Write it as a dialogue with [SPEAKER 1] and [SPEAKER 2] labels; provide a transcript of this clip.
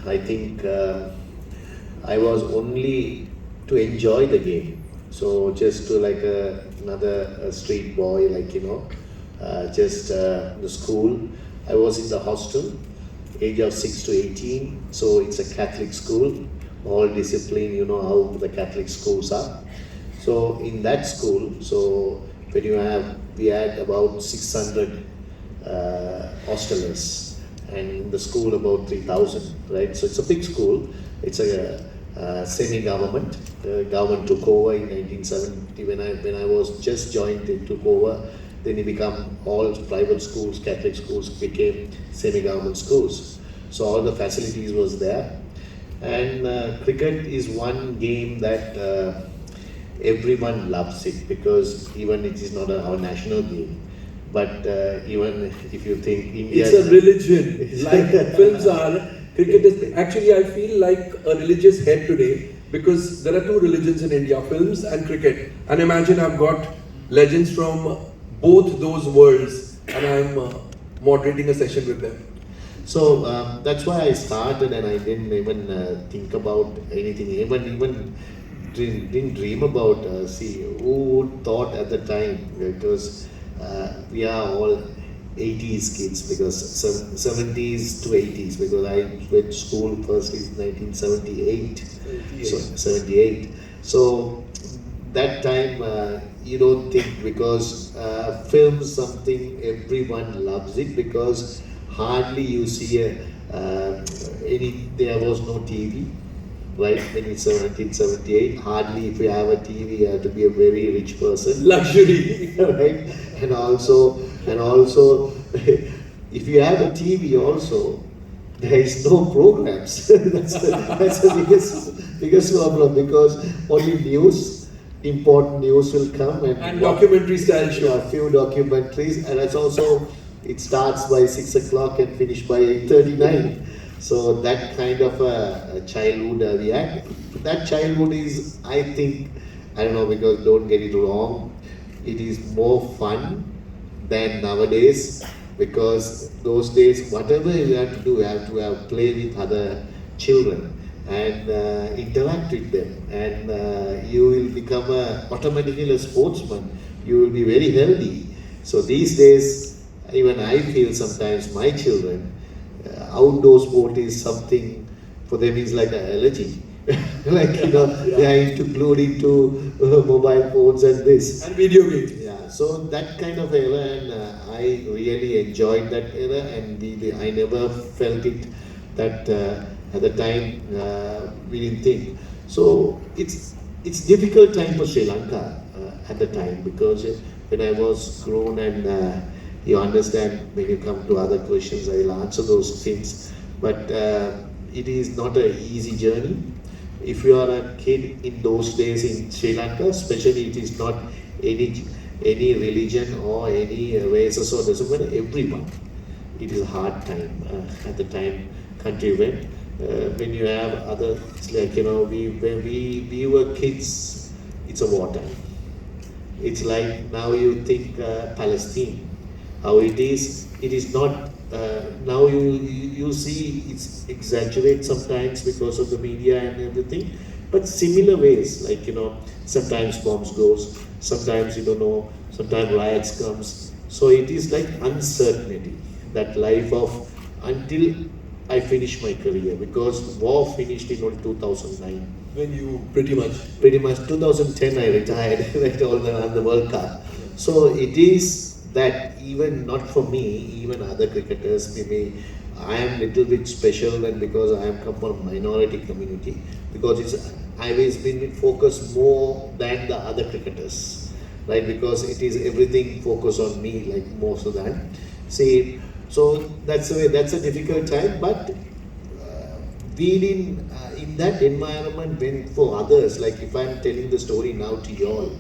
[SPEAKER 1] I think I was only to enjoy the game. So just to like another street boy, like just the school. I was in the hostel, age of 6 to 18. So it's a Catholic school, all discipline. You know how the Catholic schools are. So in that school, so when you have, we had about 600 hostelers, and in the school about 3,000, right? So it's a big school. It's a semi-government. Government took over in 1970 when I was just joined. It took over. Then it become all private schools, Catholic schools became semi-government schools. So all the facilities was there, and cricket is one game that everyone loves it, because even it is not our national game. But even if you think India,
[SPEAKER 2] it's a religion. Like films are, cricket is actually, I feel like a religious head today, because there are two religions in India: films and cricket. And imagine I've got legends from both those worlds, and I'm moderating a session with them.
[SPEAKER 1] So that's why I started, and I didn't even think about anything. Even didn't dream about. See, who would thought at the time? Because we are all 80s kids, because 70s to 80s. Because I went to school first in 1978.
[SPEAKER 2] 78.
[SPEAKER 1] So 78. So that time you don't think, because film something everyone loves it, because hardly you see there was no TV, right? When it's 1978, hardly if you have a TV, you have to be a very rich person.
[SPEAKER 2] Luxury.
[SPEAKER 1] Right? And also, if you have a TV also, there is no programs. that's the biggest problem, because only news, important news will come,
[SPEAKER 2] and documentary style show.
[SPEAKER 1] A few documentaries, and it's also, it starts by 6 o'clock and finish by 8:39. So that kind of a childhood we had. That childhood is, I think, I don't know, because don't get it wrong, it is more fun than nowadays, because those days, whatever you have to do, you have to play with other children and interact with them, and you will become automatically a sportsman. You will be very healthy. So these days, even I feel sometimes my children, outdoor sport is something for them is like an allergy. Like they are glued into mobile phones and this
[SPEAKER 2] and video games.
[SPEAKER 1] Yeah, so that kind of era, and I really enjoyed that era, and I never felt it that at the time we didn't think. So it's difficult time for Sri Lanka at the time, because when I was grown, and you understand, when you come to other questions, I will answer those things. But it is not an easy journey. If you are a kid in those days in Sri Lanka, especially, it is not any religion or any races or doesn't matter, everyone. It is a hard time at the time country went. When you have other, it's like, when we were kids, it's a wartime. It's like now you think Palestine, how it is not, now you see it's exaggerate sometimes because of the media and everything, but similar ways, like, sometimes bombs goes, sometimes you don't know, sometimes riots comes. So it is like uncertainty, that life of, until I finish my career, because war finished in 2009.
[SPEAKER 2] When you pretty much
[SPEAKER 1] 2010 I retired, right, on the World Cup. So it is that, even not for me, even other cricketers, maybe I am little bit special, and because I am come from a minority community, because I've always been focused more than the other cricketers, right? Because it is everything focused on me, like most of that. See, so that's the way. That's a difficult time, but being in that environment, when for others, like if I'm telling the story now to you all,